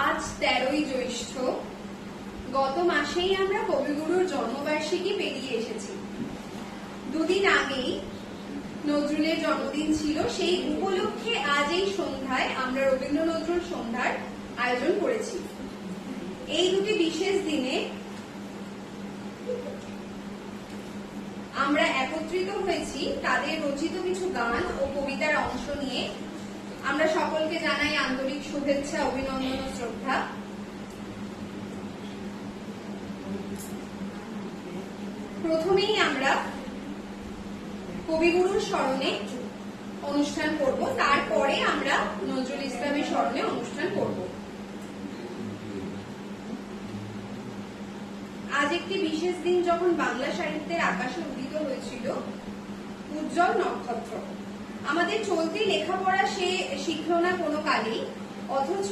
আজ 13ই জ্যৈষ্ঠ। গত মাসেই আমরা কবিগুরুর জন্মবার্ষিকী পেরিয়ে এসেছি। দুদিন আগেই নজরুলের জন্মদিন ছিল। সেই উপলক্ষে আজ এই সন্ধ্যায় আমরা রবীন্দ্র নজরুল সন্ধ্যার আয়োজন করেছি। এই দুটি বিশেষ দিনে আমরা একত্রিত হয়েছি তাদের রচিত কিছু গান ও কবিতার অংশ নিয়ে। আমরা সকলকে জানাই আন্তরিক শুভেচ্ছা, অভিনন্দন ও শ্রদ্ধা। প্রথমেই আমরা কবিগুরুর স্মরণে অনুষ্ঠান করব, তারপরে আমরা নজরুল ইসলামের স্মরণে অনুষ্ঠান করব। আজ একটি বিশেষ দিন, যখন বাংলা সাহিত্যের আকাশে উদিত হয়েছিল উজ্জ্বল নক্ষত্র। আমাদের চলতি লেখাপড়া সে শিখল না কোনো কালেই, অথচ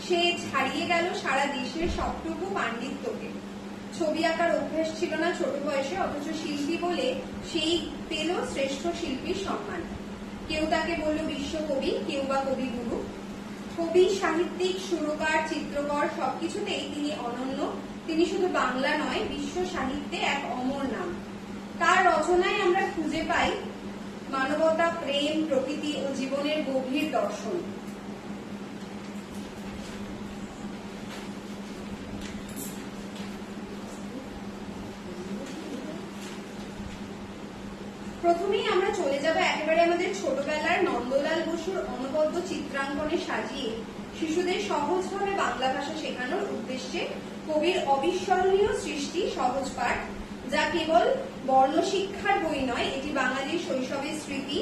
সে ছাড়িয়ে গেল সারা দেশের সবটুকু পাণ্ডিত্যকে। ছবি আঁকার অভ্যাস ছিল না ছোট বয়সে, অথচ শিল্পী বলে সেই পেল শ্রেষ্ঠ শিল্পীর সম্মান। কেউ তাকে বলল বিশ্বকবি, কেউ বা কবিগুরু। কবি, সাহিত্যিক, সুরকার, চিত্রকর সবকিছুতেই তিনি অনন্য। তিনি শুধু বাংলা নয়, বিশ্ব সাহিত্যে এক অমর নাম। তার রচনায় আমরা খুঁজে পাই মানবতা, প্রেম, প্রকৃতি ও জীবনের গভীর দর্শন। প্রথমেই আমরা চলে যাব একেবারে আমাদের ছোটবেলার নন্দলাল বসুর অনবদ্য চিত্রাঙ্কনে সাজিয়ে শিশুদের সহজভাবে বাংলা ভাষা শেখানোর উদ্দেশ্যে কবির অবিস্মরণীয় সৃষ্টি সহজ পাঠ, যা কেবল বর্ণশিক্ষার বই নয়, এটি বাঙালির শৈশবের স্মৃতি,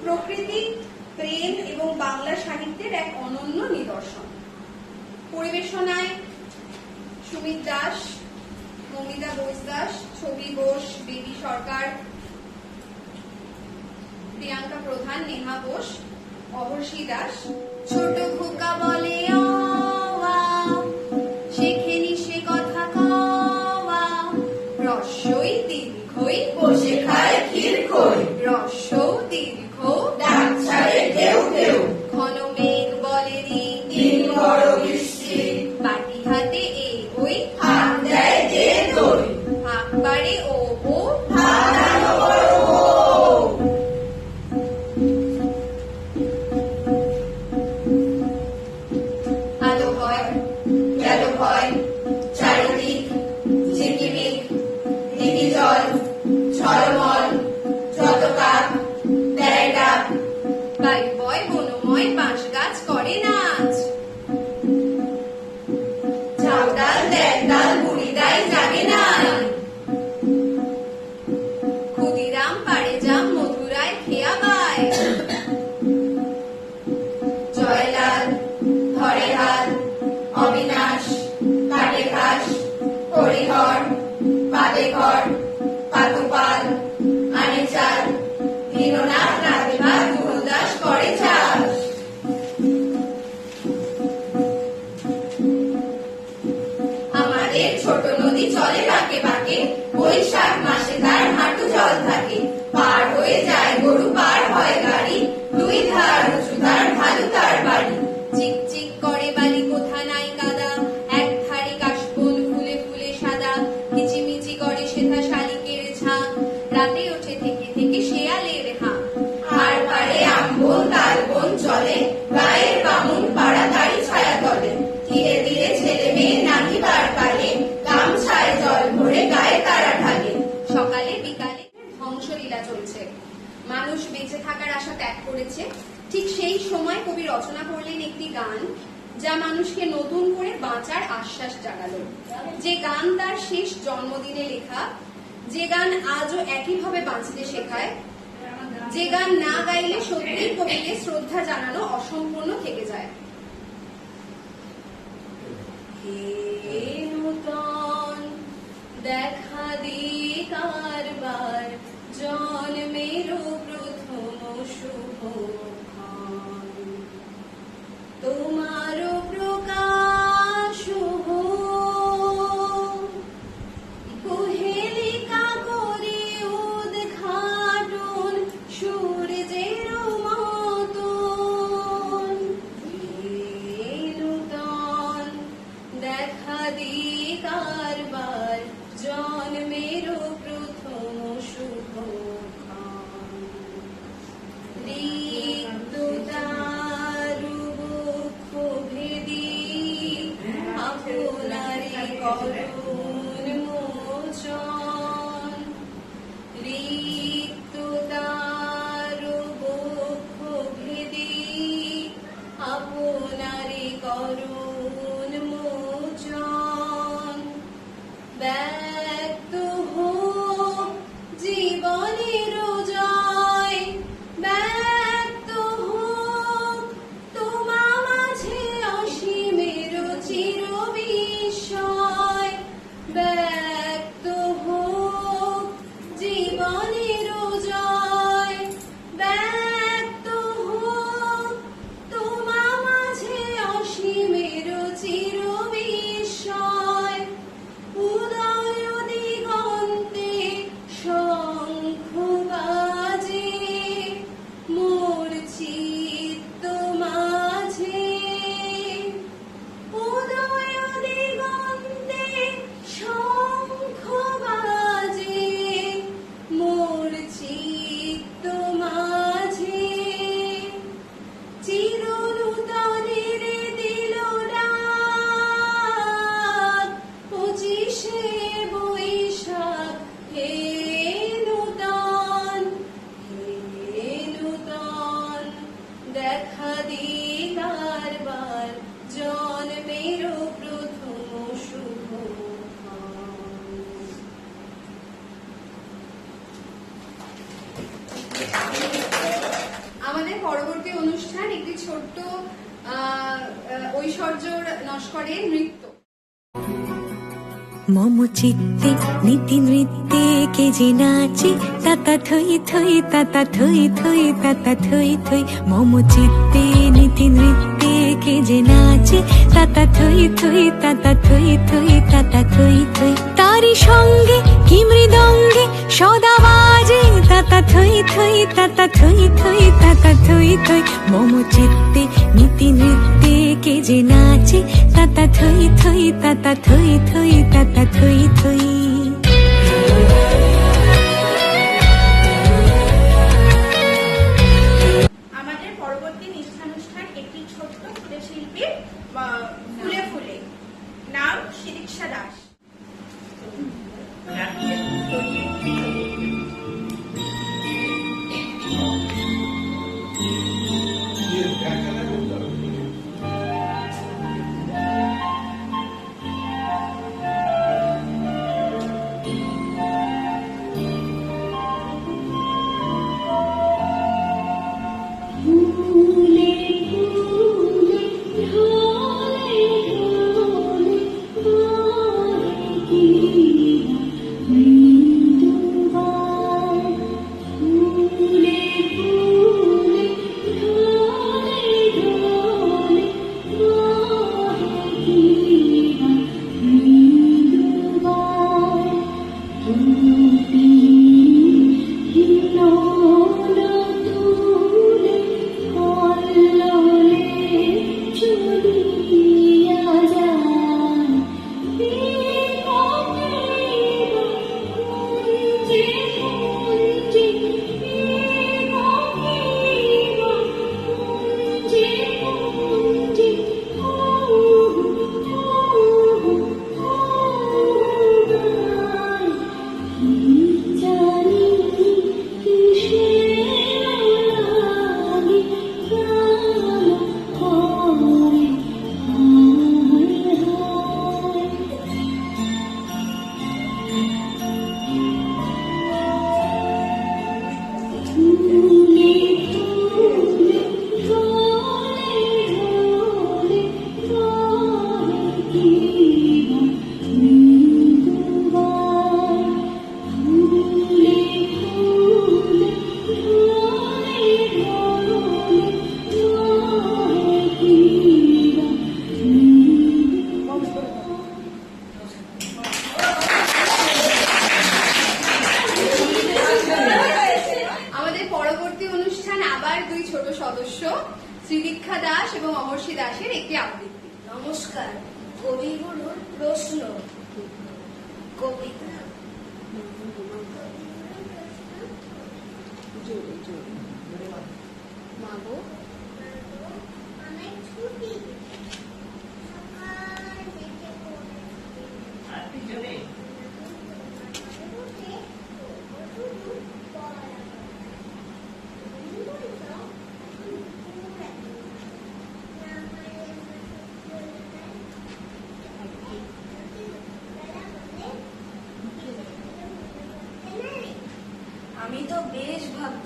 প্রকৃতি, প্রেম এবং বাংলা সাহিত্যের এক অনন্য নিদর্শন। পরিবেশনায় সুমিত দাস, মমিতা বোস দাস, ছবি বোস, বেবি সরকার, প্রিয়াঙ্কা প্রধান, নেহা বোস, অবর্ষী দাস। ছোট খোকা বলে অওয়া, শেখেনি সে কথা কওয়া, রস্যই দীর্ঘই বসে খায় ক্ষীর খই, রস্যৌ দীর্ঘ ডাক ছাড়ে ঢেউ ঢেউ, ঘন মেঘ বলে দিন বড় বৃষ্টি, বাটি হাতে এ ওই হাত দেয় যে দই, হাঁক বাড়ে ও ও হারানো বড় ও। আলো হয় গেল ভয়, চারিদিক ঝিকিমিক, দিঘি জল ঝলমল, যত কাক দেয় ডাক, বায়ু বয় বনময়, বাঁশ গাছ করে নাচ, ঝাউডাল দেড়ডাল বুড়ি দেয় জাগে নাই, ক্ষুদিরাম পাড়ে জাম মধুরায় খেয়া গায়, জয়লাল ধরে হাল, অবিনাশ কাটে ঘাস, হরিহর পালে ঘর, পাতুপাল আনে চাল, দীননাথ রাতে ভাত, গুরুদাস করে চাষ। আমাদের ছোট নদী চলে বাঁকে বাঁকে, বৈশাখ মাসে তার হাঁটু জল থাকে, পার হয়ে যায় গরু, পার হয় গাড়ি, দুই ধার উঁচু তার, ঢালু তার বাড়ি, চিকচিক করে বালি, কোথা নাই কাদা, এক ধারে কাশফুল ফুলে ফুলে সাদা, কিচিমিচি করে সেথা শালিকের ঝাঁক, রাতে ওঠে থেকে থেকে শেয়ালের হাঁক, আর পারে আমবন তালবন চলে, গায়ের বামুন পাড়া দাড়ি ছায়া তলে, ধীরে ধীরে ছেলে মেয়ে নাকিবার কালে, গামছায় জল ভরে গায়ে তারা ঢালে। সকালে বিকালে ধ্বংসলীলা চলছে, মানুষ বেঁচে থাকার আশা ত্যাগ করেছে। ঠিক সেই সময় কবি রচনা করলেন একটি গান, যা মানুষকে নতুন করে বাঁচার আশ্বাস জাগালো। যে গান তার শেষ জন্মদিনে লেখা, যে গান আজও একইভাবে বাঁচতে শেখায়, যে গান না গাইলে সত্যি কবিকে শ্রদ্ধা জানানো অসম্পূর্ণ থেকে যায়। হে নূতন দেখা দিয়ে কারবার, জন্মেরও প্রথম শুভক্ষণ, তোমারও প্রকাশ কুহেলিকা করে উদ্ঘাটন, সূর্যের মতন, হে নূতন করুণ মোচন ঋতু তার বক্ষ ভেদি আপনারি করুণ মোচন ব্যক্ত হোক জীবনের জয় ব্যক্ত হোক তোমা মাঝে অসীমের চির বিস্ময় ব্যক্ত হোক জীবনের জয় ব্যক্ত হোক তোমা মাঝে অসীমের চির বিস্ময় উদয় দিগন্তে শঙ্খ বাজে মোর চিত্ত মাঝে উদয় দিগন্তে শঙ্খ বাজে মোর চিত্ত মাঝে চিরনূতনের দিল ডাক 25শে বৈশাখ হে নূতন দেখা দিদার বার জন্মের প্রথম শুভ আমাদের পরবর্তী অনুষ্ঠান একটি ছোট্ট ঐশ্বর্য নস্করের নৃত্য মম চিত্তে নীতি নৃত্যে কে যে নাচে তাতা থই থই তাতা থই থই তাতা থই থই মম চিত্তে নীতি নৃত্যে কে যে নাচে তাতা থই থই তাতা থই থই তাতা থই থই তারি সঙ্গে কি মৃদঙ্গে সদা বাজে তাতা থই থই তাতা থই থই তাতা থই থই মম চিত্তে নীতি নৃত্যে কে যে নাচে তাতা থই থই তাতা থই থই তাতা থই থই আমাদের পরবর্তী নৃত্যানুষ্ঠান একটি ছোট্ট ক্ষুদে শিল্পীর ফুলে ফুলে নাম শিরিক্ষা দাস শ্রীদীক্ষা দাস এবং অমর্ষী দাসের একটি আবৃত্তি। নমস্কার। কবিগুরুর প্রশ্ন। কবিতা। মাগো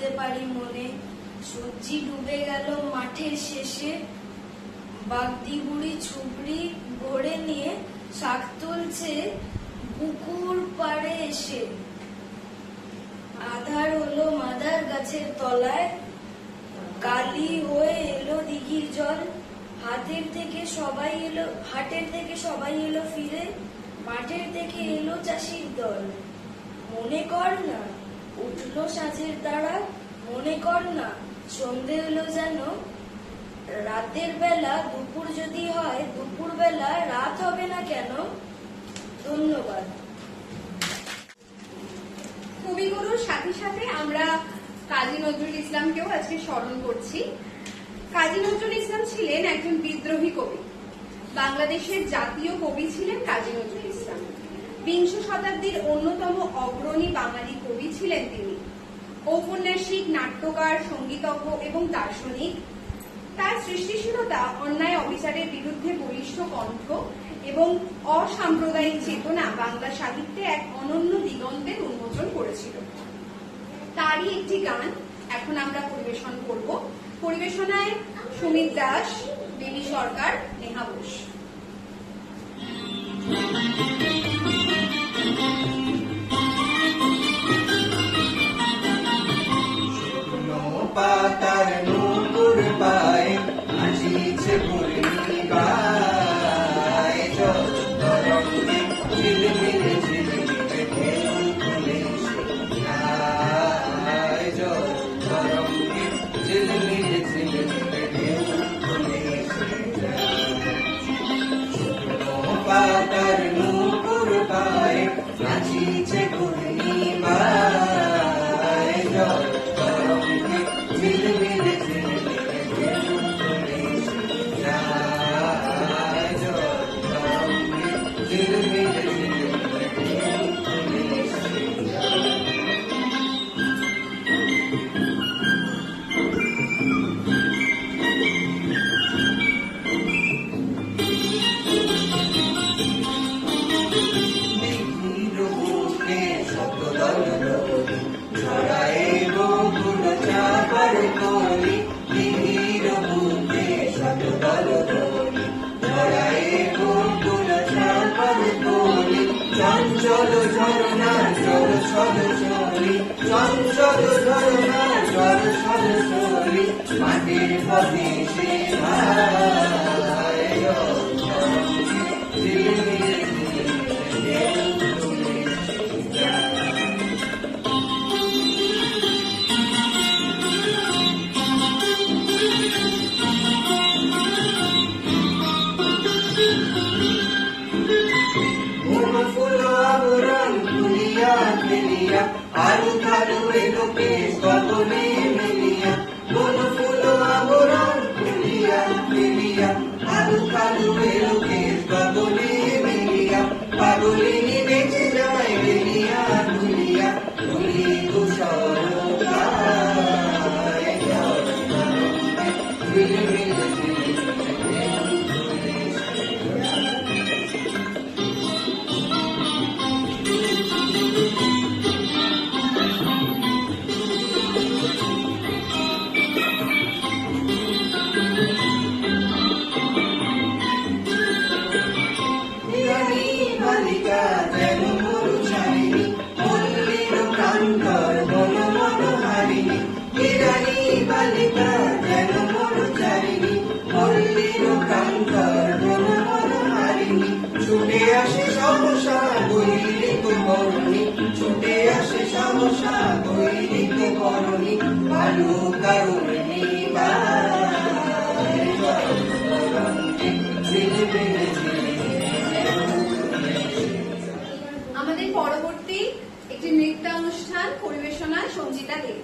ভাবতে পারি মনে, সূর্যি ডুবে গেল মাঠের শেষে, বাগদি বুড়ি ছুবড়ি ভরে নিয়ে শাক তুলছে পুকুর পাড়ে এসে। আধার হলো মাদার গাছের তলায়, কালি হয়ে এলো দিঘির জল, হাটের থেকে সবাই এলো ফিরে, মাঠের থেকে এলো চাষির দল। মনে কর না উঠলো সাঁঝের তারা, মনে কর না সন্ধে হলো যেন, রাতের বেলা দুপুর যদি হয়, দুপুর বেলা রাত হবে না কেন। ধন্যবাদ। কবিগুরুর সাথে সাথে আমরা কাজী নজরুল ইসলামকেও আজকে স্মরণ করছি। কাজী নজরুল ইসলাম ছিলেন একজন বিদ্রোহী কবি। বাংলাদেশের জাতীয় কবি ছিলেন কাজী নজরুল ইসলাম। বিংশ শতাব্দীর অন্যতম অগ্রণী বাঙালি কবি ছিলেন তিনি। ঔপন্যাসিক, নাট্যকার, সঙ্গীতজ্ঞ এবং দার্শনিক। তার সৃষ্টিশীলতা অন্যায় অবিচারের বিরুদ্ধে বলিষ্ঠ কণ্ঠ এবং অসাম্প্রদায়িক চেতনা বাংলা সাহিত্যে এক অনন্য দিগন্তের উন্মোচন করেছিল। তারই একটি গান এখন আমরা পরিবেশন করব। পরিবেশনায় সুমিত দাস, বেবি সরকার, নেহা বোস। পাতার নূপুর পায়ে নাচিছে পূর্ণি গায়ে, তরঙ্গে ঝিলমিলে ঝিলমিলে ঢেউ তুলেছে গায়ে, তরঙ্গে ঝিলমিলে ঝিলমিলে ঢেউ তুলেছে পাতার নূপুর পায়ে নাচিছে পূর্ণি গায়ে, তরঙ্গে ঝিলমিলে ঝিলমিলে ঢেউ তুলেছে গায়ে, তরঙ্গে ঝিলমিলে ঝিলমিলে ঢেউ তুলেছে। ছড়ায় বকুল চাপার কলি, দিঘির বুকে শতদল দলি, ছড়ায় বকুল চাপার কলি, চঞ্চল ঝরনার জল ছল চলি, চঞ্চল ঝরনার জল ছল চলি, মাটির পথে সে ভাই, ঝিলমিলে ঝিলমিলে ঢেউ তুলেছে গায়ে। মিলিয়া আলু থালু এলো কেশ কদমে মিলিয়া, কোন ফুল আবরণ খুলিয়া মিলিয়া, আলু থালু এলো কেশ কদমে মিলিয়া, পাগলিনী বেঁচে যায় বেরিয়া দুলিয়া, দুলি তুষার গায়ে, ঝিলমিলে ঝিলমিলে ঢেউ বালিকা যেন মরু ছাড়িনি, মল্লির প্রান্তর বন মনোহারিণী, বিরানী বালিকা যেন মরু ছাড়িনি, মল্লির প্রান্তর বন মনোহারিণী, ছুটে আসে সহসা দৈনিক করণী, ছুটে আসে সহসা দৈনিক করণী, বালু কারণী আমাদের পরবর্তী একটি নৃত্য অনুষ্ঠান পরিবেশনায় সঞ্জিতা দেব।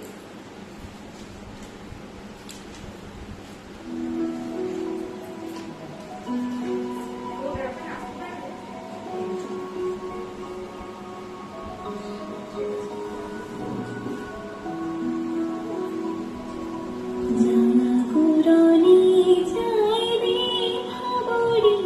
জানা কুরনি যাই রে ভাবরি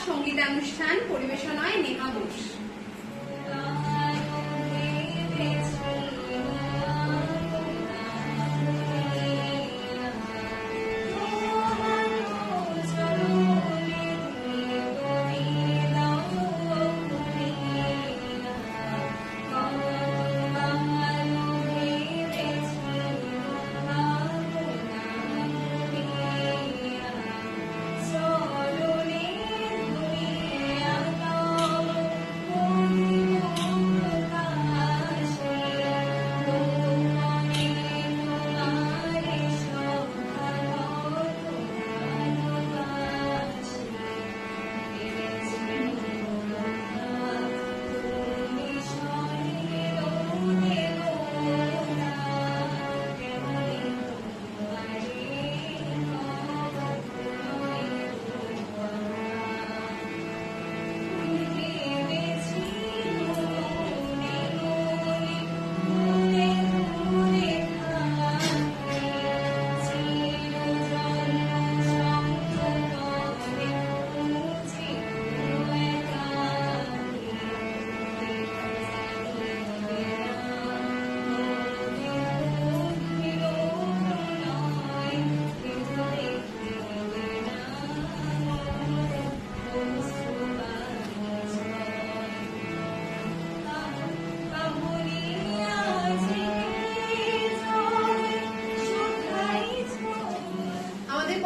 সঙ্গীতানুষ্ঠান পরিবেশনায় নেহা বোস।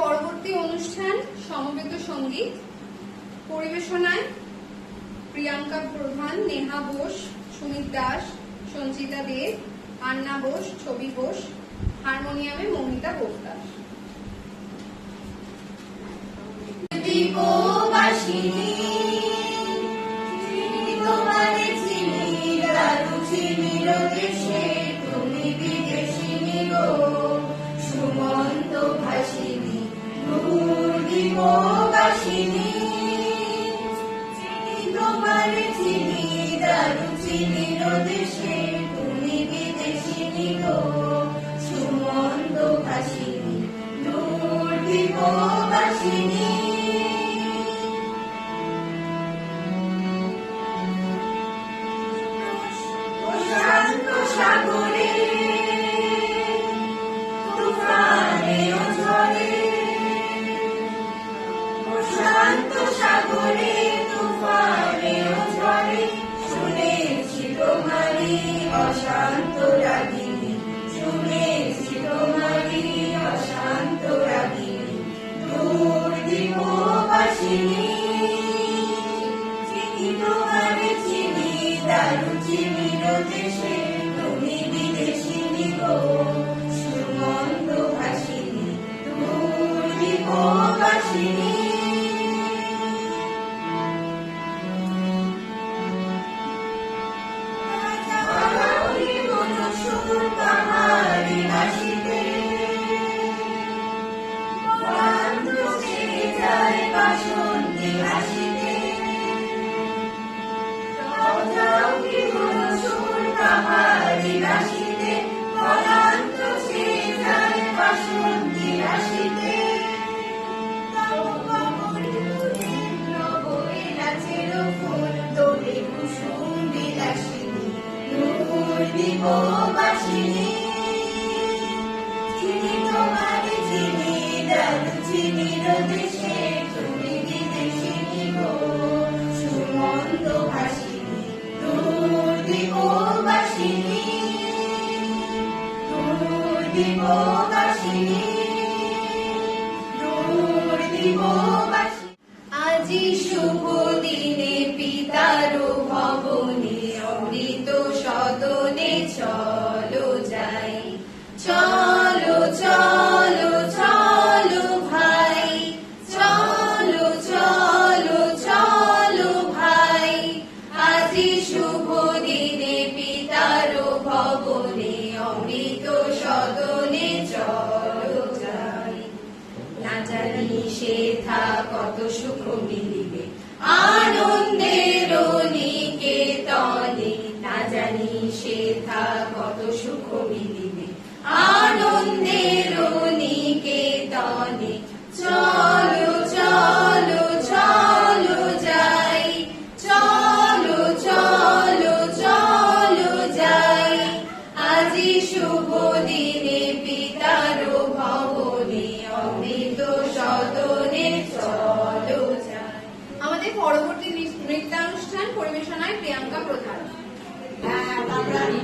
পরবর্তী অনুষ্ঠান সমবেত সঙ্গীত পরিবেশনায় প্রিয়াঙ্কা প্রধান, নেহা বোস, সুমিত দাস, সঞ্চিতা দেব, আন্না বোস, ছবি বোস, হারমোনিয়ামে মৌমিতা বোসদাস। তুমি বিদেশিনী গো, সুমন্ত ভাসিনী, দূর দিববাসিনী। দ্বীপবাসিনী প্রশান্ত সাগরে তুফানে ও ঝড়ে প্রশান্ত সাগরে তুফানে ও ঝড়ে শুনেছি তোমারি অশান্ত রাগিনী শুনেছি তোমারি অশান্ত রাগিনী দূর দ্বীপবাসিনী চিনি তোমারে চিনি দারু চিনির দেশে তুমি বিদেশিনী গো সুমন্ত ভাসিনী দূর দ্বীপবাসিনী দ্বীপবাসিনী চিনি তোমারে চিনি দারু চিনির দেশে তুমি বিদেশিনী গো সুমন্ত ভাসিনী দূর দ্বীপবাসিনী দূর দ্বীপবাসিনী দূর দ্বীপবাসিনী আজি শুভ দিনে পিতার ভবনে অমৃত সদনে চলো যাই চলো চলো চলো ভাই চলো চলো চলো ভাই আজি শুভ দিনে পিতার ভবনে অমৃত সদনে চলো যাই না জানি সেথা কত সুখ মিলিবে আনন্দের নিকেতনে না জানি সেথা কত সুখ মিলিবে আনন্দের নিকেতনে চলো চলো চলো যাই চলো চলো চলো যাই আজি শুভ দিনে পিতার ভবনে অমৃত সদনে চলো যাই। আমাদের পরবর্তী নৃত্যানুষ্ঠান পরিবেশনায় প্রিয়াঙ্কা প্রধান। নারী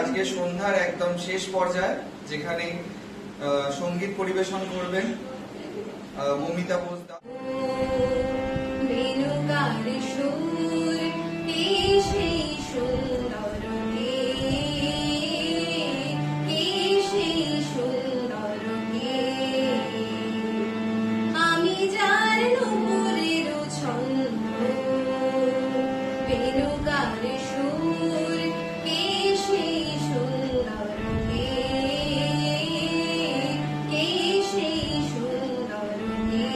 আজকে সন্ধ্যার একদম শেষ পর্যায়ে, যেখানে সঙ্গীত পরিবেশন করবেন মমিতা বোস দা। বেনুকার সুর কে সেই সুন্দর কে, কে সেই সুন্দর কে, আমি যার নুপুরের ছন্দ। বেনুকার সুর কে সেই সুন্দর কে, কে সেই সুন্দর কে,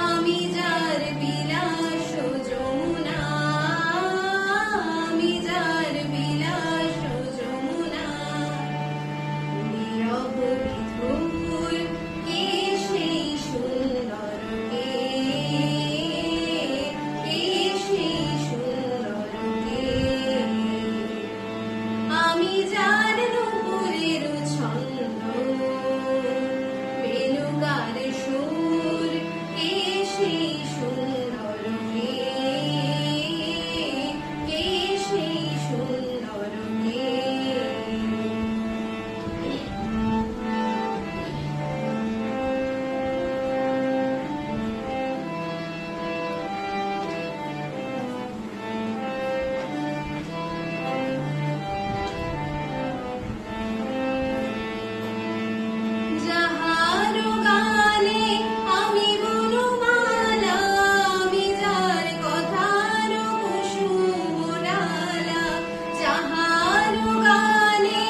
আমি যার বিলাস যমুনা, আমি যার বিলাস যমুনা, নীরব বিধুর কে সেই সুন্দর কে, কে সেই সুন্দর কে, আমি যার নুপুরের ছন্দ। বেনুকার সুর কে সেই সুন্দর কে, কে সেই সুন্দর কে। যাহার গানে আমি বনমালা, আমি যার কথার কুসুমডালা, যাহার গানে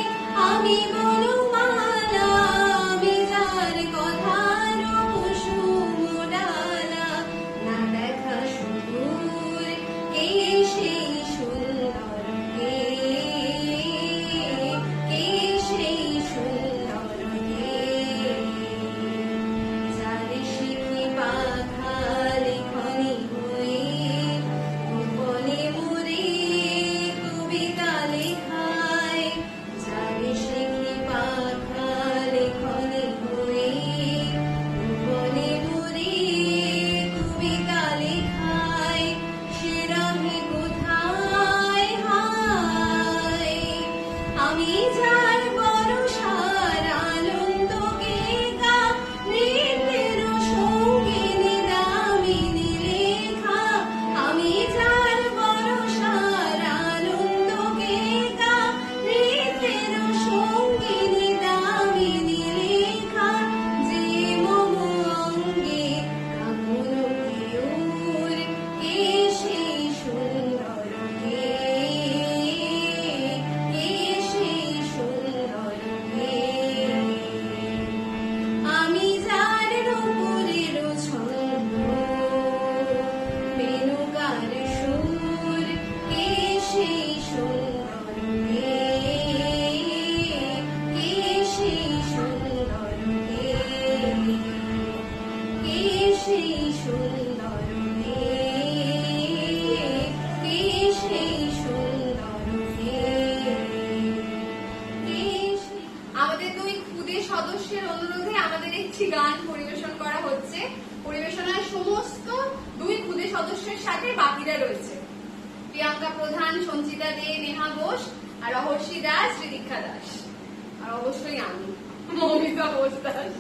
আমি বনমালা, আমি যার কথার কুসুমডালা, না দেখা সুদূর কে সেই সুন্দর কে, কে সেই সুন্দর কে, যার শিখি পাখা লেখনি হয়ে গোপনে মোরে কবিতা লেখায়, যার শিখি পাখা লেখনি হয়ে গোপনে মোরে কবিতা লেখায়, সে রহে কোথায় হায়, আমি যার বরষার আনন্দকে গা, নৃত্যের সঙ্গিনী দামিনী লেখা, আমি যার বরষার আনন্দকে গা, নৃত্যের সঙ্গিনী দামিনী লেখা, যে মম অঙ্গে কামন কেউর কে সেই সুন্দর কে, কে সেই সুন্দর কে, আমি যার নুপুরের ছন্দ। বেনুকার সুর কে সেই সুন্দর কে, কে সেই সুন্দর কে, কে সেই সুন্দর কে, কে সেই সুন্দর কে, কে সেই। আমাদের দুই খুদে সদস্যের অনুরোধে আমাদের একটি গান পরিবেশন করা হচ্ছে। পরিবেশনার সমস্ত দুই খুদে সদস্যের সাথে বাকিরা রয়েছে, প্রিয়াঙ্কা প্রধান, সঞ্চিতা দে, নেহা বোস, আর রহস্যি দাস, ঋতিক্ষা দাস, আর অবশ্যই আমি মৌমিতা বোস দাস।